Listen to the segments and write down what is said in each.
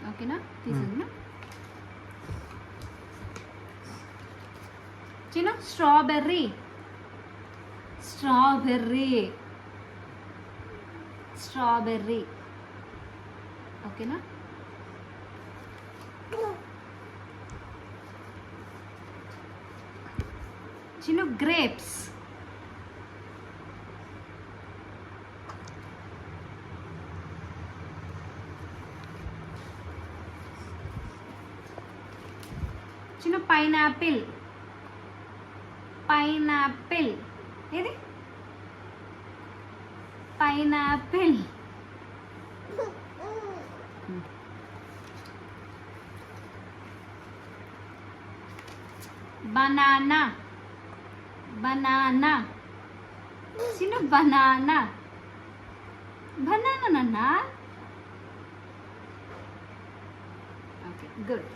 ఓకేనా? తీసేది చిన్న స్ట్రాబెర్రీ స్ట్రాబెర్రీ స్ట్రాబెర్రీ ఓకేనా? చిన్న గ్రేప్స్ చిన్న పైనాపిల్ పైనాపిల్ ఏది పైనాపిల్ బనానా బనానా చిన్న బనానా బనానా నాన్న ఓకే గుడ్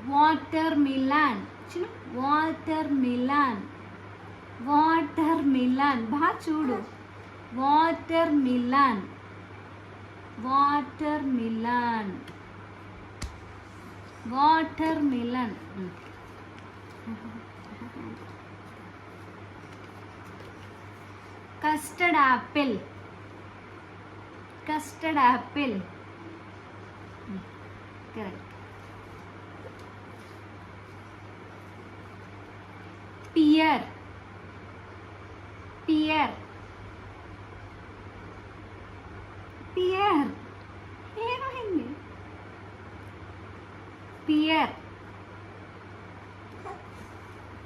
వాటర్ మిలాన్ చిన్న వాటర్ మిలాన్ వాటర్ మిలాన్ బాగా చూడు watermelon watermelon watermelon custard apple custard apple correct pear pear pear ఏమైంది పియర్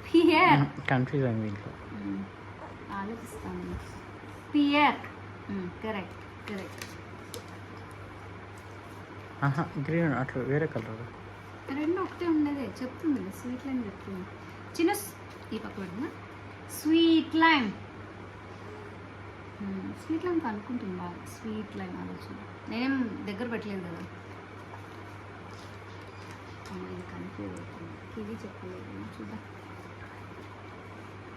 పియర్ కన్ఫ్యూజ్ అయింది ఇంట్లో ఆలోచిస్తాను పియర్ కరెక్ట్ కరెక్ట్ గ్రీన్ అట్లా వేరే కలర్ రెండు ఒకటే ఉన్నదే చెప్తుంది స్వీట్ లైమ్ చెప్తుంది చిన్న ఈ పక్క పెడుతున్నా స్వీట్ లైమ్ స్వీట్ లైమ్ కనుక్కుంటుంది బాగా స్వీట్ లైమ్ ఆలోచన నేనేం దగ్గర పెట్టలేదు కదా ఇది కన్ఫ్యూజ్ అవుతుంది కివీ చెప్పలేదు చూద్దాం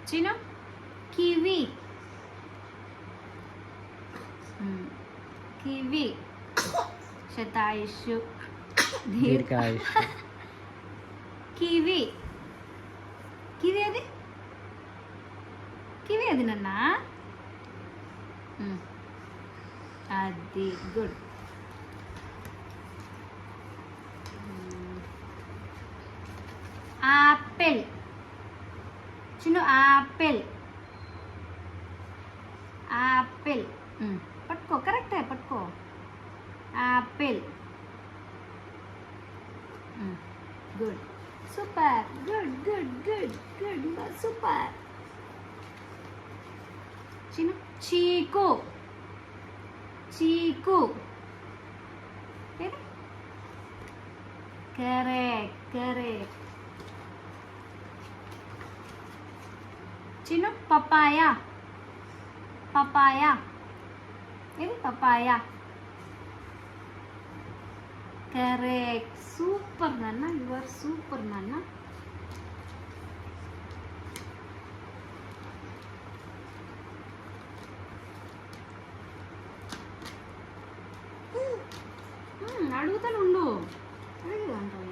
చిన్న కివీ కివీ శతాయుషు దీర్ఘాయుష్ కివీ కివీ అది కివీ అది నాన్న అది గుడ్ యాపిల్ చిన్న యాపిల్ యాపిల్ పట్టుకో కరెక్టే పట్టుకో Apple good super good good good good super చిన్న చీకు చీకు కరెక్ట్ కరెక్ట్ చిన్న పపాయా పపాయా ఇది పపాయా కరెక్ట్ సూపర్ నాన్న యు ఆర్ సూపర్ నాన్న అడుగుతాను ఉండు అడిగేదంటావు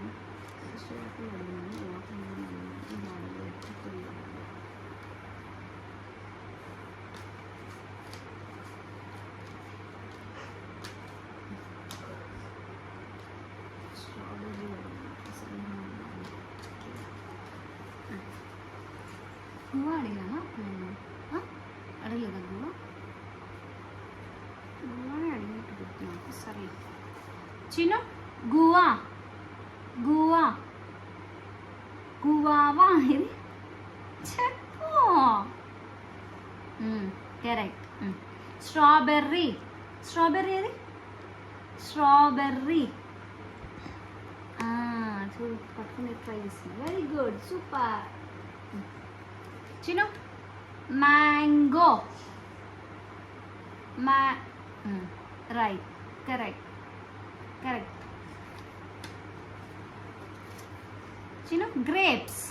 నువ్వు అడిగానా అడగలేదా నువ్వు అడిగినట్టు గుర్తు నాకు సరే చిన్న గువా గువా గువావా ఇది చెప్పు కరెక్ట్ స్ట్రాబెర్రీ స్ట్రాబెర్రీ అది స్ట్రాబెర్రీ చూడు పట్టుకునే ట్రై చేస్తుంది వెరీ గుడ్ సూపర్ చిన్న మ్యాంగో రైట్ కరెక్ట్ కరెక్ట్ చిన్న grapes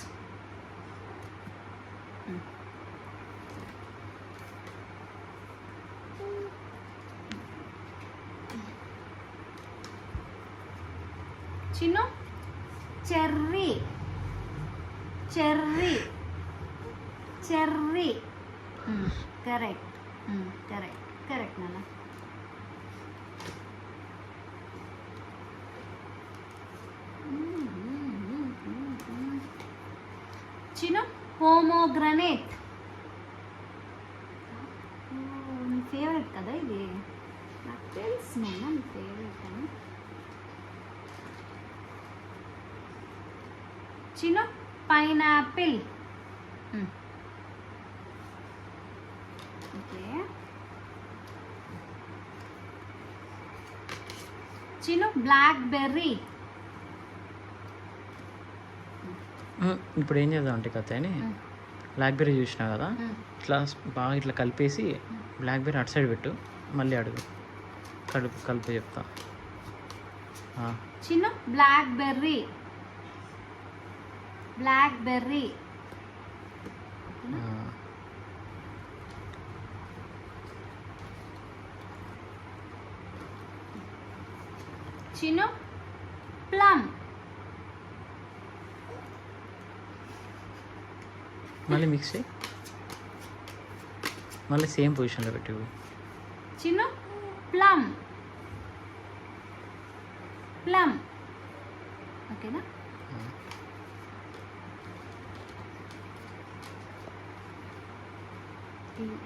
Chinnu cherry cherry cherry correct correct correct నాన్న. చిన్ను పోమోగ్రనేట్. నీ ఫేవరెట్ కదా ఇది, నాకు తెలుసు నాన్న నీ ఫేవరెట్ అని. Chinnu pineapple. Okay. Chinnu blackberry. ఇప్పుడు ఏం చేద్దాం అంటే కథ అని బ్లాక్బెర్రీ చూసినా కదా, ఇట్లా బాగా ఇట్లా కలిపేసి బ్లాక్బెర్రీ అటు సైడ్ పెట్టు, మళ్ళీ అడుగు కలిపి చెప్తా. చిన్న బ్లాక్ బెర్రీ బ్లాక్ బెర్రీ. చిన్న ప్లమ్. మళ్ళీ మిక్స్ చేయి, మళ్ళీ సేమ్ పొజిషన్లో పెట్టి. చిన్న ప్లమ్ ప్లమ్. ఓకేనా?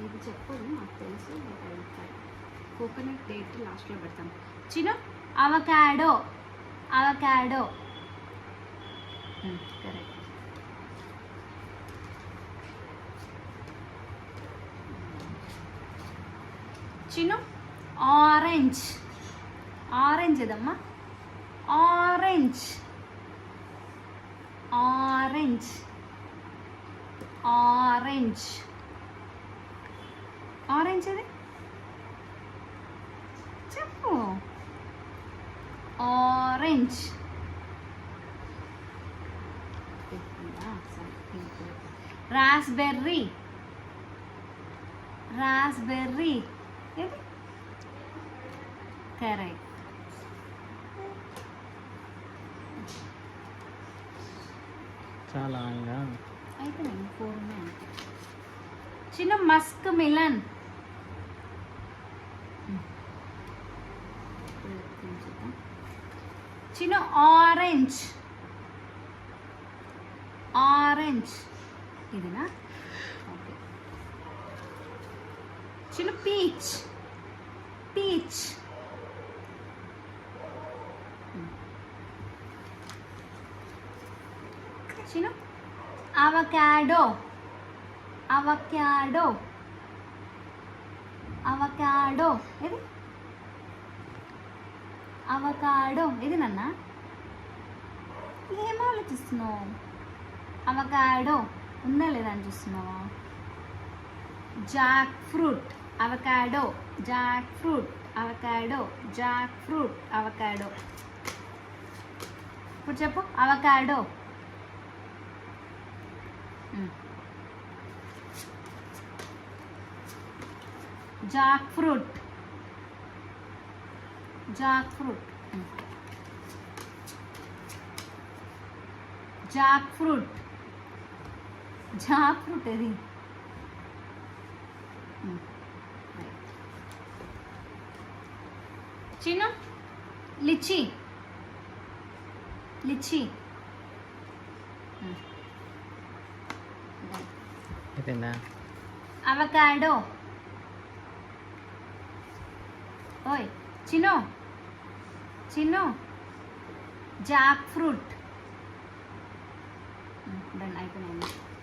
ఇది చెప్పదు నాకు తెలుసు, కోకోనట్ డేట్ లాస్ట్లో పెడతాం. చిన్న అవకాడో అవకాడో. కరెక్ట్. చిన్న ఆరెంజ్ ఆరెంజ్ ఏదమ్మా, ఆరెంజ్ ఆరెంజ్ ఆరెంజ్ ఆరెంజ్ అది చెప్పు. ఆరెంజ్. Raspberry raspberry. ఏది కరెక్ట్. చాలా అయితే నేను 4 ఉన్నాయి. చిన్న మస్క్ మిలన్. చిన్న ఆరెంజ్ ఆరెంజ్. ఇదినా? ఓకే. చిన్న పీచ్ పీచ్. చిన్న అవకాడో అవకాడో అవకాడో. ఇది అవకాడో. ఇది నాన్న ఏం ఆలోచిస్తున్నావు? అవకాడో ఉందా లేదా అని చూస్తున్నావా? Jack fruit avocado Jack fruit avocado Jack fruit avocado. ఇప్పుడు చెప్పు avocado. Jack fruit Jack fruit Jack fruit Jack fruit. అది చిన్న లిచి లిచి. అయిపోయిందా? అవకాడో. ఓయ్ చిన్నో చిన్నో జాక్ ఫ్రూట్. డన్ అయిపోయినాయి.